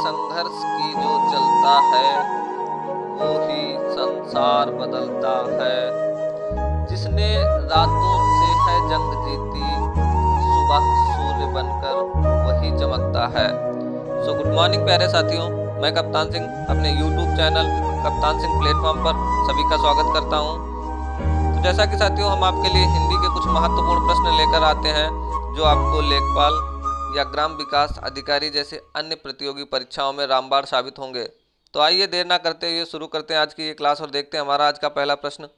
संघर्ष की जो चलता है वो ही संसार बदलता है। जिसने रातों से है जंग जीती, सुबह सूर्य बनकर वही चमकता है। सो गुड मॉर्निंग प्यारे साथियों, मैं कप्तान सिंह अपने YouTube channel Kaptan Singh platform पर सभी का स्वागत करता हूं। तो जैसा कि साथियों, हम आपके लिए हिंदी के कुछ महत्वपूर्ण प्रश्न लेकर आते हैं जो आपको लेखपाल या ग्राम विकास अधिकारी जैसे अन्य प्रतियोगी परीक्षाओं में रामबाण साबित होंगे। तो आइए देर ना करते हुए शुरू करते हैं आज की ये क्लास और देखते हैं हमारा आज का पहला प्रश्न।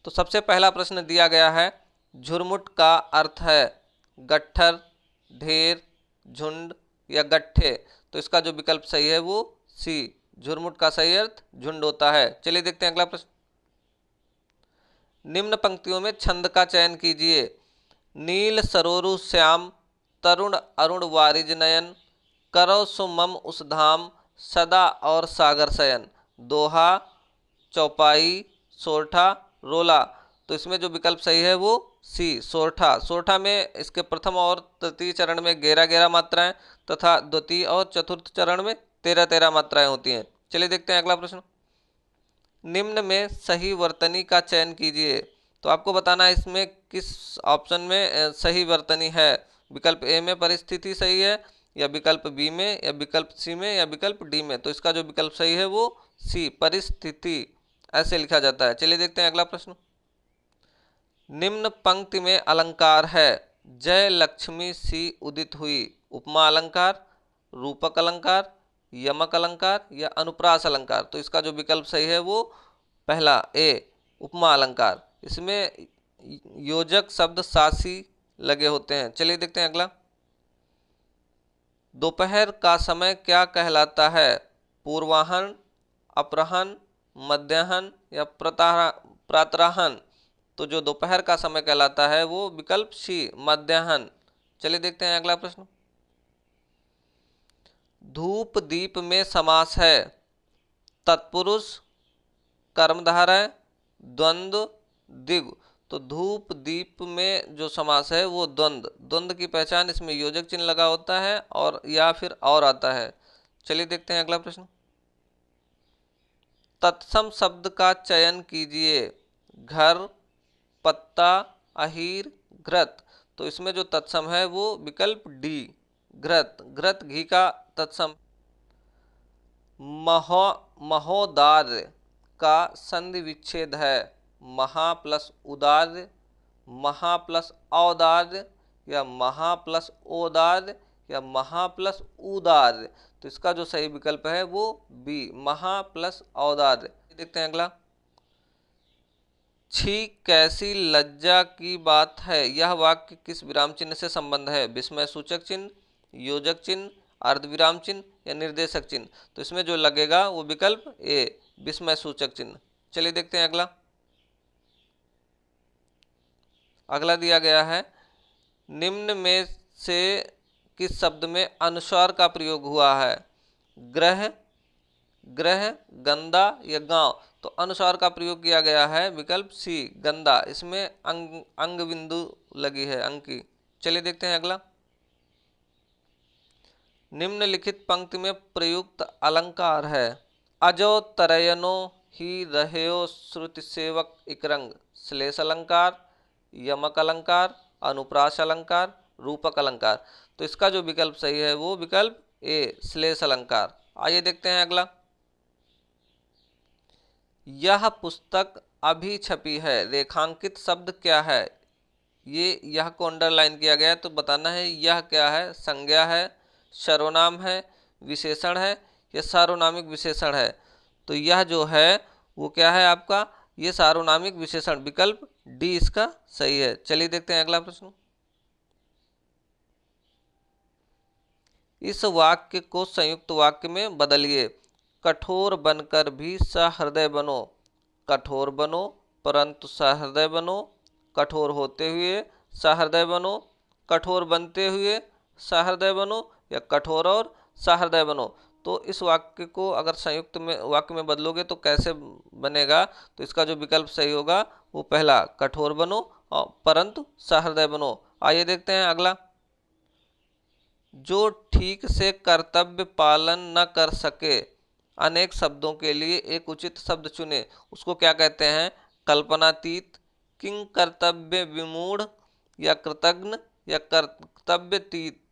तो सबसे पहला प्रश्न दिया गया है, झुरमुट का अर्थ है गट्ठर, ढेर, झुंड या गट्ठे। तो इसका जो विकल्प सही है वो सी, झुरमुट का सही अर्थ झुंड होता है। चलिए देखते हैं अगला प्रश्न। निम्न पंक्तियों में छंद का चयन कीजिए। नील सरोरु श्याम, तरुण अरुण वारिज नयन, करो सुमम उस धाम, सदा और सागर शयन। दोहा, चौपाई, सोरठा, रोला। तो इसमें जो विकल्प सही है वो सी, सोरठा। सोरठा में इसके प्रथम और तृतीय चरण में 11-11 मात्राएं तथा द्वितीय और चतुर्थ चरण में 13-13 मात्राएं होती हैं। चलिए देखते हैं अगला प्रश्न। निम्न में सही वर्तनी का चयन कीजिए। तो आपको बताना है इसमें किस ऑप्शन में सही वर्तनी है। विकल्प ए में परिस्थिति सही है, या विकल्प बी में, या विकल्प सी में, या विकल्प डी में। तो इसका जो विकल्प सही है वो सी, परिस्थिति ऐसे लिखा जाता है। चलिए देखते हैं अगला प्रश्न। निम्न पंक्ति में अलंकार है, जय लक्ष्मी सी उदित हुई। उपमा अलंकार, रूपक अलंकार, यमक अलंकार या अनुप्रास अलंकार। तो इसका जो विकल्प सही है वो पहला ए, उपमा अलंकार। इसमें योजक शब्द सासी लगे होते हैं। चलिए देखते हैं अगला। दोपहर का समय क्या कहलाता है? पूर्वाहन, अपराह्न, मध्याह्न या प्रातराहन। तो जो दोपहर का समय कहलाता है वो विकल्प सी, मध्याह्न। चलिए देखते हैं अगला प्रश्न। धूप दीप में समास है, तत्पुरुष, कर्मधारय, द्वंद्व, द्विगु। तो धूप दीप में जो समास है वो द्वंद्व। द्वंद्व की पहचान इसमें योजक चिन्ह लगा होता है और या फिर और आता है। चलिए देखते हैं अगला प्रश्न। तत्सम शब्द का चयन कीजिए। घर, पत्ता, अहीर, घृत। तो इसमें जो तत्सम है वो विकल्प डी, घृत। घृत घी का तत्सम। महोदार्य का संधि विच्छेद है, महा प्लस उदार्य, महा प्लस औदार्य या महा प्लस ओदार्य या महा प्लस उदार्य। तो इसका जो सही विकल्प है वो बी, महा प्लस औदार्य। देखते हैं अगला। छी कैसी लज्जा की बात है, यह वाक्य किस विराम चिन्ह से संबंध है? विस्मय सूचक चिन्ह, योजक चिन्ह, अर्धविराम चिन्ह या निर्देशक चिन्ह। तो इसमें जो लगेगा वो विकल्प ए, विस्मय सूचक चिन्ह। चलिए देखते हैं अगला। अगला दिया गया है, निम्न में से किस शब्द में अनुस्वार का प्रयोग हुआ है? ग्रह, ग्रह, गंदा या गांव। तो अनुस्वार का प्रयोग किया गया है विकल्प सी, गंदा। इसमें अंग बिंदु लगी है, अंग की। चलिए देखते हैं अगला। निम्नलिखित पंक्ति में प्रयुक्त अलंकार है, अजो तरयनो ही रहयो श्रुति सेवक इकरंग। श्लेष अलंकार, यमक अलंकार, अनुप्रास अलंकार, रूपक अलंकार। तो इसका जो विकल्प सही है वो विकल्प ए, श्लेष अलंकार। आइए देखते हैं अगला। यह पुस्तक अभी छपी है, रेखांकित शब्द क्या है? ये यह को अंडरलाइन किया गया है, तो बताना है यह क्या है। संज्ञा है, सर्वनाम है, विशेषण है या सार्वनामिक विशेषण है। तो यह जो है वो क्या है आपका, ये सार्वनामिक विशेषण, विकल्प डी इसका सही है। चलिए देखते हैं अगला प्रश्न। इस वाक्य को संयुक्त वाक्य में बदलिए। कठोर बनकर भी सहृदय बनो, कठोर बनो परंतु सहृदय बनो, कठोर होते हुए सहृदय बनो, कठोर बनते हुए सहृदय बनो या कठोर और सहृदय बनो। तो इस वाक्य को अगर संयुक्त में वाक्य में बदलोगे तो कैसे बनेगा? तो इसका जो विकल्प सही होगा वो पहला, कठोर बनो और परंतु सहृदय बनो। आइए देखते हैं अगला। जो ठीक से कर्तव्य पालन न कर सके, अनेक शब्दों के लिए एक उचित शब्द चुने। उसको क्या कहते हैं? कल्पनातीत, किंग कर्तव्य विमूढ़, या कृतघ्न, या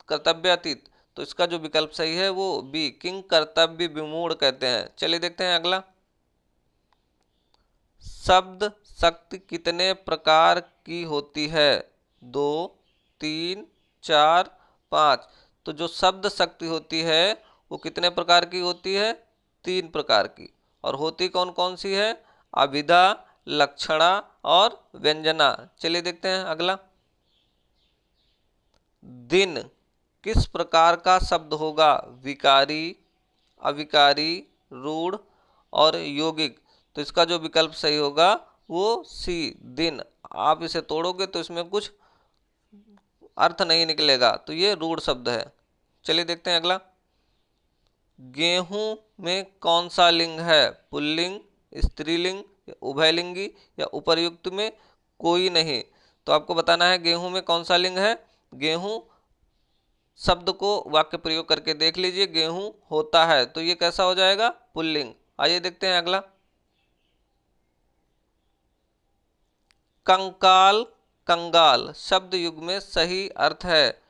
कर्तव्यातीत। तो इसका जो विकल्प सही है वो बी, किंग कर्तव्य विमूढ़ कहते हैं। चलिए देखते हैं अगला। शब्द शक्ति कितने प्रकार की होती है? 2, 3, 4, 5। तो जो शब्द शक्ति होती है वो कितने प्रकार की होती है? 3 प्रकार की। और होती कौन कौन सी है? अभिधा, लक्षणा और व्यंजना। चलिए देखते हैं अगला। दिन किस प्रकार का शब्द होगा? विकारी, अविकारी, रूढ़ और यौगिक। तो इसका जो विकल्प सही होगा वो सी, दिन। आप इसे तोड़ोगे तो इसमें कुछ अर्थ नहीं निकलेगा, तो ये रूढ़ शब्द है। चलिए देखते हैं अगला। गेहूं में कौन सा लिंग है? पुल्लिंग, स्त्रीलिंग, या उभयलिंगी, या उपर्युक्त में कोई नहीं। तो आपको बताना है गेहूं में कौन सा लिंग है। गेहूं शब्द को वाक्य प्रयोग करके देख लीजिए। गेहूं होता है, तो ये कैसा हो जाएगा? पुल्लिंग। आइए देखते हैं अगला। कंकाल, कंगाल शब्द युग में सही अर्थ है।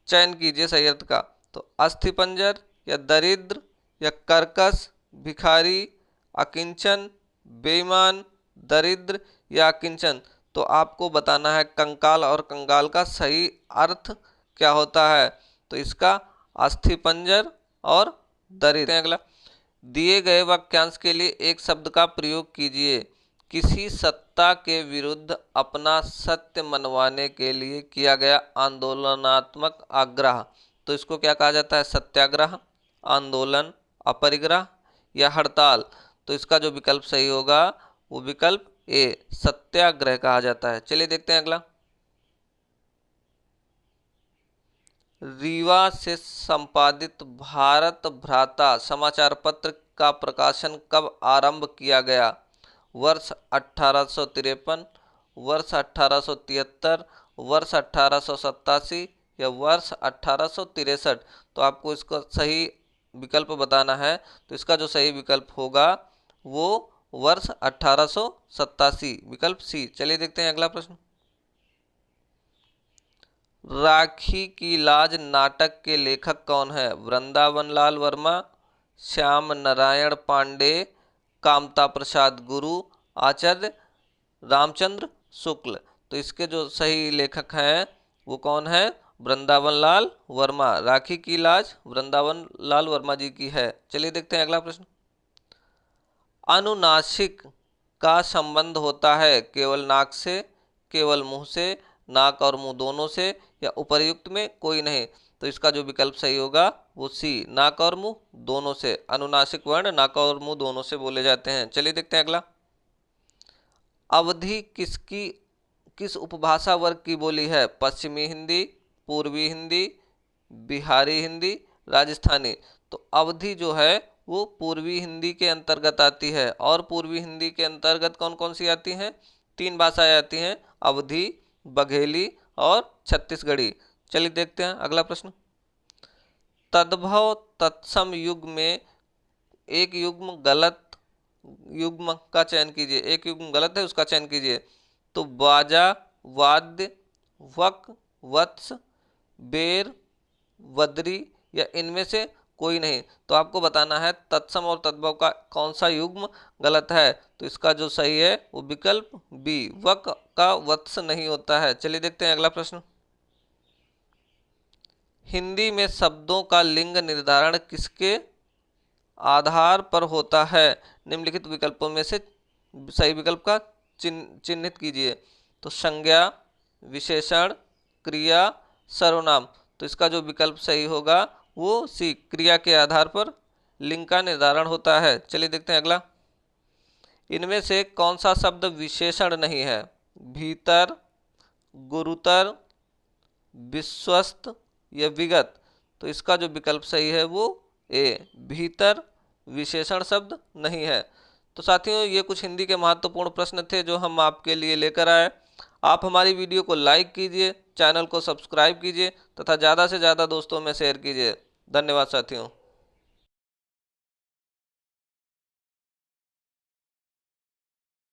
चयन कीजिए सही अर्थ का। तो अस्थिपंजर, या दरिद्र, या कर्कश, भिखारी, अकिंचन, बेईमान, दरिद्र, या अकिंचन। तो आपको बताना है कंकाल और कंगाल का सही अर्थ क्या होता है। तो इसका अस्थिपंजर और दरिद्र। अगला। दिए गए वाक्यांश के लिए एक शब्द का प्रयोग कीजिए। किसी सत्ता के विरुद्ध अपना सत्य मनवाने के लिए किया गया आंदोलनात्मक आग्रह। तो इसको क्या कहा जाता है? सत्याग्रह, आंदोलन, अपरिग्रह, या हड़ताल। तो इसका जो विकल्प सही होगा वो विकल्प ए, सत्याग्रह कहा जाता है। चलिए देखते हैं अगला। रीवा से संपादित भारत भ्राता समाचार पत्र का प्रकाशन कब आरंभ किया गया? वर्ष 1853, वर्ष 1873, वर्ष 1887, या वर्ष 1863। तो आपको इसका सही विकल्प बताना है। तो इसका जो सही विकल्प होगा वो वर्ष 1887, विकल्प सी। चलिए देखते हैं अगला प्रश्न। राखी की लाज नाटक के लेखक कौन है? वृंदावन लाल वर्मा, श्याम नारायण पांडे, कामता प्रसाद गुरु, आचार्य रामचंद्र शुक्ल। तो इसके जो सही लेखक हैं वो कौन है? वृंदावन लाल वर्मा। राखी की लाज वृंदावन लाल वर्मा जी की है। चलिए देखते हैं अगला प्रश्न। अनुनासिक का संबंध होता है केवल नाक से, केवल मुंह से, नाक और मुंह दोनों से, या उपर्युक्त में कोई नहीं। तो इसका जो विकल्प सही होगा वो सी, नाक और मुंह दोनों से। अनुनासिक वर्ण नाक और मुंह दोनों से बोले जाते हैं। चलिए देखते हैं अगला। अवधी किस उपभाषा वर्ग की बोली है? पश्चिमी हिंदी, पूर्वी हिंदी, बिहारी हिंदी, राजस्थानी। तो अवधी जो है वो पूर्वी हिंदी के अंतर्गत आती है। और पूर्वी हिंदी के अंतर्गत कौन कौन सी आती हैं? 3 भाषाएं आती हैं, अवधी, बघेली और छत्तीसगढ़ी। चलिए देखते हैं अगला प्रश्न। तद्भव तत्सम युग में एक युग्म गलत युग्म का चयन कीजिए। एक युग्म गलत है उसका चयन कीजिए। तो बाजा, वाद्य, वक, वत्स, बेर, वद्री, या इनमें से कोई नहीं। तो आपको बताना है तत्सम और तद्भव का कौन सा युग्म गलत है। तो इसका जो सही है वो विकल्प बी, वक का वत्स नहीं होता है। चलिए देखते हैं अगला प्रश्न। हिंदी में शब्दों का लिंग निर्धारण किसके आधार पर होता है? निम्नलिखित विकल्पों में से सही विकल्प का चिन्हित कीजिए। तो संज्ञा, विशेषण, क्रिया, सर्वनाम। तो इसका जो विकल्प सही होगा वो सी, क्रिया के आधार पर लिंग का निर्धारण होता है। चलिए देखते हैं अगला। इनमें से कौन सा शब्द विशेषण नहीं है? भीतर, गुरुतर, विश्वस्त, या विगत। तो इसका जो विकल्प सही है वो ए, भीतर विशेषण शब्द नहीं है। तो साथियों ये कुछ हिंदी के महत्वपूर्ण प्रश्न थे जो हम आपके लिए लेकर आए। आप हमारी वीडियो को लाइक कीजिए, चैनल को सब्सक्राइब कीजिए तथा ज़्यादा से ज़्यादा दोस्तों में शेयर कीजिए। धन्यवाद साथियों।